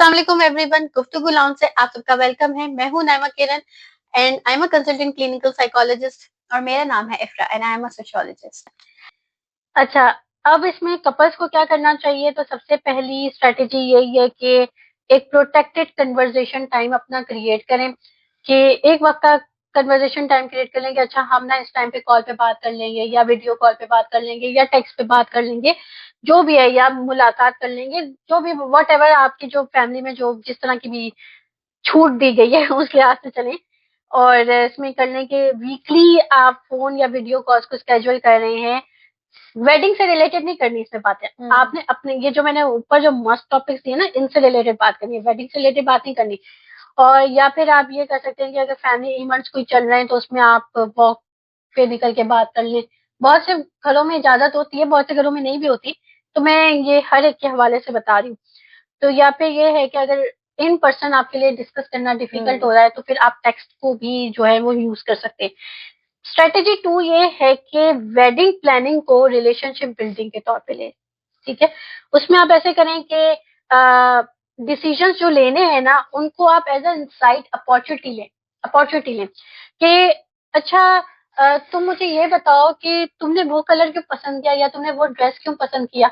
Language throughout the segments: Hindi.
अस्सलाम वालेकुम एवरीवन, गुफ्तगू लाउंज से आप सबका वेलकम है। मैं हूं Naima Kiran and I am a consultant clinical psychologist और मेरा नाम है Ifra and I am a sociologist. अच्छा, अब इसमें कपल्स को क्या करना चाहिए? तो सबसे पहली स्ट्रेटेजी यही है कि एक प्रोटेक्टेड कन्वर्जेशन टाइम अपना क्रिएट करें कि एक वक्त का कन्वर्जेशन टाइम क्रिएट कर लेंगे। अच्छा, हम ना इस टाइम पे कॉल पे बात कर लेंगे या वीडियो कॉल पे बात कर लेंगे या टेक्स्ट पे बात कर लेंगे, जो भी है, या मुलाकात कर लेंगे, जो भी वट एवर आपकी जो फैमिली में जो जिस तरह की भी छूट दी गई है उस लिहाज से चलें। और इसमें करने के वीकली आप फोन या वीडियो कॉल्स को स्केड्यूल कर रहे हैं। वेडिंग से रिलेटेड नहीं करनी इसमें बातें। आपने अपने ये जो मैंने ऊपर जो मस्त टॉपिक्स दिए ना, इनसे रिलेटेड बात करनी है, वेडिंग से रिलेटेड बात नहीं करनी। और या फिर आप ये कर सकते हैं कि अगर फैमिली इवेंट्स कोई चल रहे हैं तो उसमें आप वॉक पे निकल के बात कर लें। बहुत से घरों में इजाजत होती है, बहुत से घरों में नहीं भी होती, तो मैं ये हर एक के हवाले से बता रही हूँ। तो यहाँ पे ये है कि अगर इन पर्सन आपके लिए डिस्कस करना डिफिकल्ट हो रहा है तो फिर आप टेक्स्ट को भी जो है वो यूज कर सकते हैं। स्ट्रेटेजी 2 ये है कि वेडिंग प्लानिंग को रिलेशनशिप बिल्डिंग के तौर पे ले। ठीक है, उसमें आप ऐसे करें कि डिसीजंस जो लेने हैं ना, उनको आप एज अ इनसाइट अपॉर्चुनिटी लें कि अच्छा, तुम मुझे ये बताओ कि तुमने वो कलर क्यों पसंद किया या तुमने वो ड्रेस क्यों पसंद किया।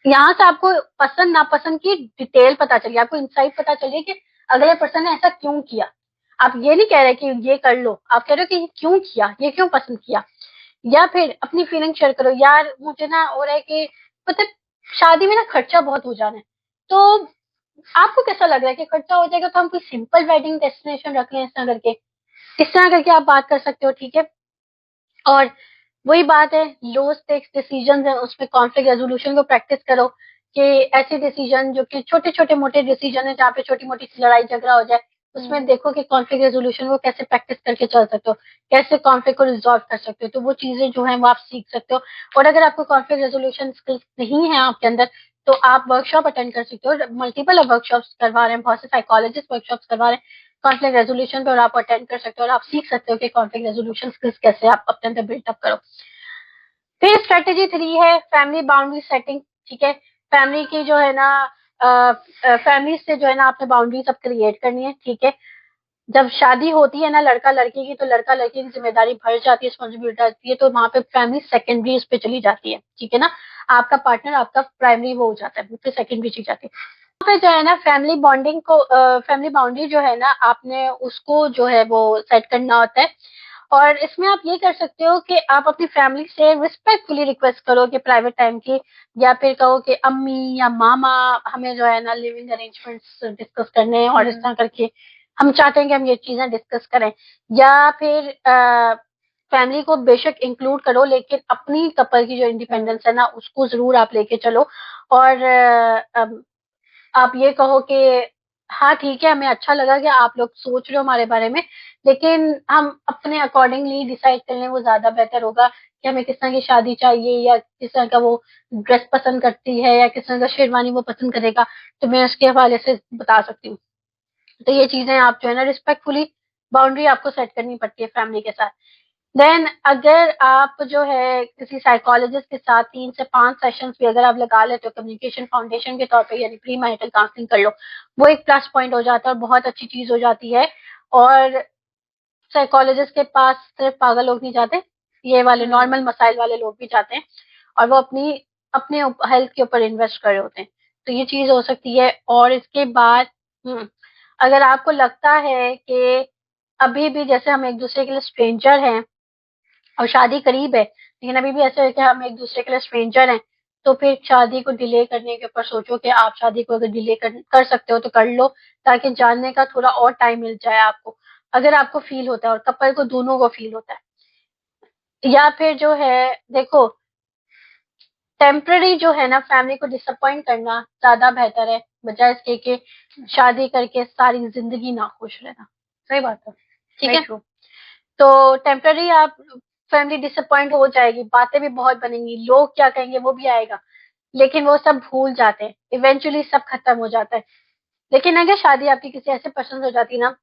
यहाँ से आपको पसंद नापसंद की डिटेल पता चलिए, आपको इंसाइट पता चलिए कि अगले पर्सन ने ऐसा क्यों किया। आप ये नहीं कह रहे कि ये कर लो, आप कह रहे हो कि ये क्यों किया, ये क्यों पसंद किया। या फिर अपनी फीलिंग शेयर करो, यार मुझे ना हो रहा है कि मतलब शादी में ना खर्चा बहुत हो जाना है, तो आपको कैसा लग रहा है कि खर्चा हो जाएगा, तो हम कोई सिंपल वेडिंग डेस्टिनेशन रख लें। इस तरह करके आप बात कर सकते हो। ठीक है, और वही बात है, लो स्टेक्स डिसीजन है उसमें कॉन्फ्लिक्ट रेजोल्यूशन को प्रैक्टिस करो कि ऐसे डिसीजन जो कि छोटे छोटे मोटे डिसीजन है जहाँ पे छोटी मोटी लड़ाई झगड़ा हो जाए, उसमें देखो कि कॉन्फ्लिक्ट रेजोल्यूशन को कैसे प्रैक्टिस करके चल सकते हो, कैसे कॉन्फ्लिक्ट को रिजॉल्व कर सकते हो। तो वो चीजें जो है वो आप सीख सकते हो। और अगर आपको कॉन्फ्लिक्ट रेजोल्यूशन स्किल्स नहीं है आपके अंदर, तो आप वर्कशॉप अटेंड कर सकते हो। मल्टीपल वर्कशॉप्स करवा रहे हैं, बहुत से साइकोलॉजिस्ट वर्कशॉप्स करवा रहे हैं कॉन्फ्लिक्ट रेजोल्यूशन पे, और आप अटेंड कर सकते हो और आप सीख सकते हो कि कॉन्फ्लिक्ट रेजोल्यूशन स्किल्स कैसे आप अपने अंदर बिल्डअप करो। फिर स्ट्रेटेजी 3 है फैमिली बाउंड्री सेटिंग। ठीक है, फैमिली की जो है ना, फैमिली से जो है ना आपने बाउंड्रीज अब क्रिएट करनी है। ठीक है, जब शादी होती है ना लड़का लड़की की, तो लड़का लड़की की जिम्मेदारी बढ़ जाती है, रिस्पॉन्सिबिलिटी आती है, तो वहां पे फैमिली सेकेंडरी उस पे चली जाती है। ठीक है ना, आपका पार्टनर आपका प्राइमरी वो हो जाता है, फिर सेकेंडरी चली जाती है। पे जो है ना फैमिली बॉन्डिंग को, फैमिली बाउंड्री जो है ना आपने उसको जो है वो सेट करना होता है। और इसमें आप ये कर सकते हो कि आप अपनी फैमिली से रिस्पेक्टफुली रिक्वेस्ट करो कि प्राइवेट टाइम की, या फिर कहो कि अम्मी या मामा हमें जो है ना लिविंग अरेंजमेंट्स डिस्कस करने हैं, और इस तरह करके हम चाहते हैं कि हम ये चीजें डिस्कस करें। या फिर फैमिली को बेशक इंक्लूड करो, लेकिन अपनी कपल की जो इंडिपेंडेंस है ना उसको जरूर आप लेके चलो। और आप ये कहो कि हाँ ठीक है, हमें अच्छा लगा कि आप लोग सोच रहे हो हमारे बारे में, लेकिन हम अपने अकॉर्डिंगली डिसाइड कर लें, वो ज्यादा बेहतर होगा कि हमें किस तरह की शादी चाहिए, या किस तरह का वो ड्रेस पसंद करती है, या किस तरह का शेरवानी वो पसंद करेगा, तो मैं उसके हवाले से बता सकती हूँ। तो ये चीजें आप जो है ना रिस्पेक्टफुली बाउंड्री आपको सेट करनी पड़ती है फैमिली के साथ। देन अगर आप जो है किसी साइकोलॉजिस्ट के साथ 3 से 5 सेशंस भी अगर आप लगा लेते हो कम्युनिकेशन फाउंडेशन के तौर पे, यानी प्री मैरिटल काउंसलिंग कर लो, वो एक प्लस पॉइंट हो जाता है और बहुत अच्छी चीज हो जाती है। और साइकोलॉजिस्ट के पास सिर्फ पागल लोग नहीं जाते, ये वाले नॉर्मल मसाइल वाले लोग भी जाते हैं, और वो अपने हेल्थ के ऊपर इन्वेस्ट कर रहे होते हैं। तो ये चीज हो सकती है। और इसके बाद अगर आपको लगता है कि अभी भी जैसे हम एक दूसरे के लिए स्ट्रेंजर हैं और शादी करीब है, लेकिन अभी भी ऐसा है कि हम एक दूसरे के लिए स्ट्रेंजर हैं, तो फिर शादी को डिले करने के ऊपर सोचो कि आप शादी को अगर डिले कर सकते हो तो कर लो, ताकि जानने का थोड़ा और टाइम मिल जाए आपको, अगर आपको फील होता है और कपल को दोनों को फील होता है। या फिर जो है देखो, टेम्पररी जो है ना फैमिली को डिसअपॉइंट करना ज्यादा बेहतर है, बजाय इसके कि शादी करके सारी जिंदगी ना खुश रहना। सही बात है, ठीक है। तो टेम्पररी आप फैमिली डिसअपॉइंट हो जाएगी, बातें भी बहुत बनेंगी, लोग क्या कहेंगे वो भी आएगा, लेकिन वो सब भूल जाते हैं, इवेंचुअली सब खत्म हो जाता है। लेकिन अगर शादी आपकी किसी ऐसे पर्सन हो जाती ना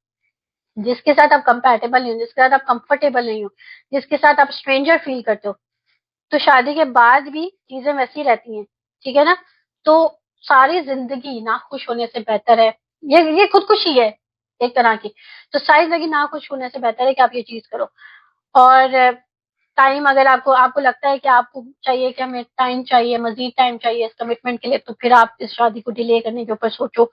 जिसके साथ आप कंपेटेबल नहीं हो, जिसके साथ आप कंफर्टेबल नहीं हो, जिसके साथ आप स्ट्रेंजर फील करते हो, तो शादी के बाद भी चीजें वैसी रहती हैं। ठीक है ना, तो सारी जिंदगी ना खुश होने से बेहतर है, ये खुदकुशी है एक तरह की। तो सारी जिंदगी ना खुश होने से बेहतर है कि आप ये चीज करो। और टाइम, अगर आपको लगता है कि आपको चाहिए कि हमें टाइम चाहिए, मजीद टाइम चाहिए इस कमिटमेंट के लिए, तो फिर आप इस शादी को डिले करने के ऊपर सोचो।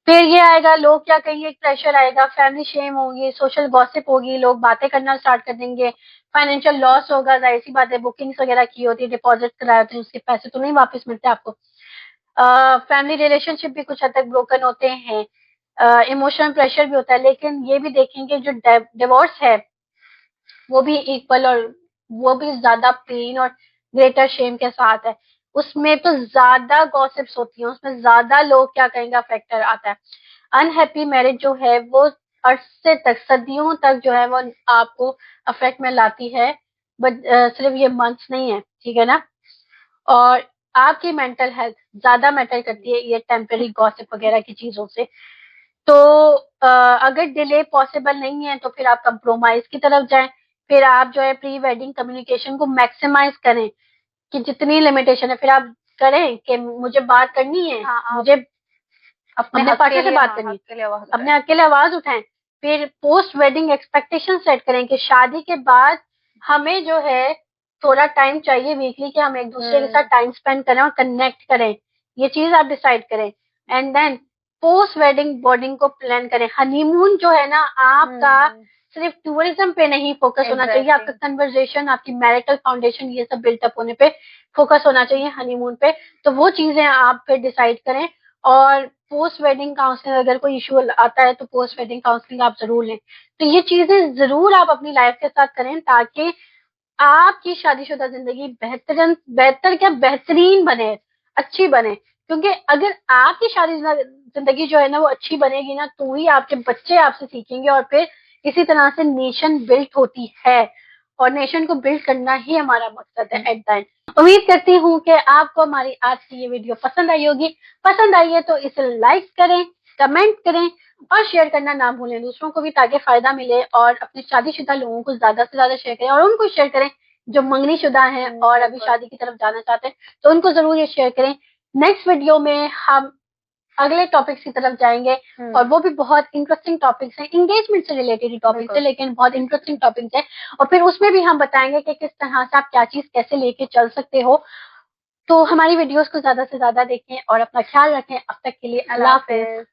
फिर ये आएगा, लोग क्या कहेंगे, एक प्रेशर आएगा, फैमिली शेम होगी, सोशल गॉसिप होगी, लोग बातें करना स्टार्ट कर देंगे, फाइनेंशियल लॉस होगा, जाहिर सी बात है, बुकिंग्स वगैरह की होती है, डिपॉजिट कराए होते हैं, उसके पैसे तो नहीं वापस मिलते आपको। फैमिली रिलेशनशिप भी कुछ हद तक ब्रोकन होते हैं, इमोशनल प्रेशर भी होता है। लेकिन ये भी देखेंगे जो डिवोर्स है वो भी इक्वल, और वो भी ज्यादा पेन और ग्रेटर शेम के साथ है। उसमें तो ज्यादा गॉसिप्स होती हैं, उसमें ज्यादा लोग क्या कहेंगे फैक्टर आता है। अनहैप्पी मैरिज जो है वो अरसे तक, सदियों तक जो है वो आपको अफेक्ट में लाती है। बट सिर्फ ये मंथ्स नहीं है, ठीक है ना। और आपकी मेंटल हेल्थ ज्यादा मैटर करती है ये टेम्पररी गॉसिप वगैरह की चीजों से। तो अगर डिले पॉसिबल नहीं है तो फिर आप कंप्रोमाइज की तरफ जाएं। फिर आप जो है प्री वेडिंग कम्युनिकेशन को मैक्सिमाइज करें, कि जितनी लिमिटेशन है फिर आप करें कि मुझे बात करनी है, हाँ, मुझे अपने पार्टनर से बात करनी है, अपने अकेले आवाज उठाएं। फिर पोस्ट वेडिंग एक्सपेक्टेशन सेट करें कि शादी के बाद हमें जो है थोड़ा टाइम चाहिए वीकली, कि हम एक दूसरे के साथ टाइम स्पेंड करें और कनेक्ट करें। ये चीज आप डिसाइड करें। And then post wedding boarding को प्लान करें। हनीमून जो है ना आपका सिर्फ टूरिज्म पे नहीं फोकस होना चाहिए, आपका कन्वर्जेशन, आपकी मैरिटल फाउंडेशन, ये सब बिल्टअप होने पे फोकस होना चाहिए हनीमून पे। तो वो चीजें आप फिर डिसाइड करें। और पोस्ट वेडिंग काउंसलिंग, अगर कोई इशू आता है तो पोस्ट वेडिंग काउंसलिंग आप जरूर लें। तो ये चीजें जरूर आप अपनी लाइफ के साथ करें, ताकि आपकी शादीशुदा जिंदगी बेहतरीन, बेहतर क्या, बेहतरीन बने, अच्छी बने। क्योंकि अगर आपकी शादी जिंदगी जो है ना वो अच्छी बनेगी ना, तो ही आपके बच्चे आपसे सीखेंगे, और फिर इसी तरह से नेशन बिल्ड होती है। और नेशन को बिल्ड करना ही हमारा मकसद है एट द एंड। उम्मीद करती हूँ कि आपको हमारी आज की ये वीडियो पसंद आई होगी। पसंद आई है तो इसे लाइक करें, कमेंट करें और शेयर करना ना भूलें दूसरों को भी, ताकि फायदा मिले। और अपने शादीशुदा लोगों को ज्यादा से ज्यादा शेयर करें, और उनको शेयर करें जो मंगनी शुदा हैं और अभी शादी की तरफ जाना चाहते हैं, तो उनको जरूर ये शेयर करें। नेक्स्ट वीडियो में हम अगले टॉपिक्स की तरफ जाएंगे, और वो भी बहुत इंटरेस्टिंग टॉपिक्स हैं, एंगेजमेंट से रिलेटेड टॉपिक्स है, लेकिन बहुत इंटरेस्टिंग टॉपिक्स है। और फिर उसमें भी हम बताएंगे कि किस तरह से आप क्या चीज कैसे लेके चल सकते हो। तो हमारी वीडियोस को ज्यादा से ज्यादा देखें और अपना ख्याल रखें। अब तक के लिए अल्लाह हाफिज।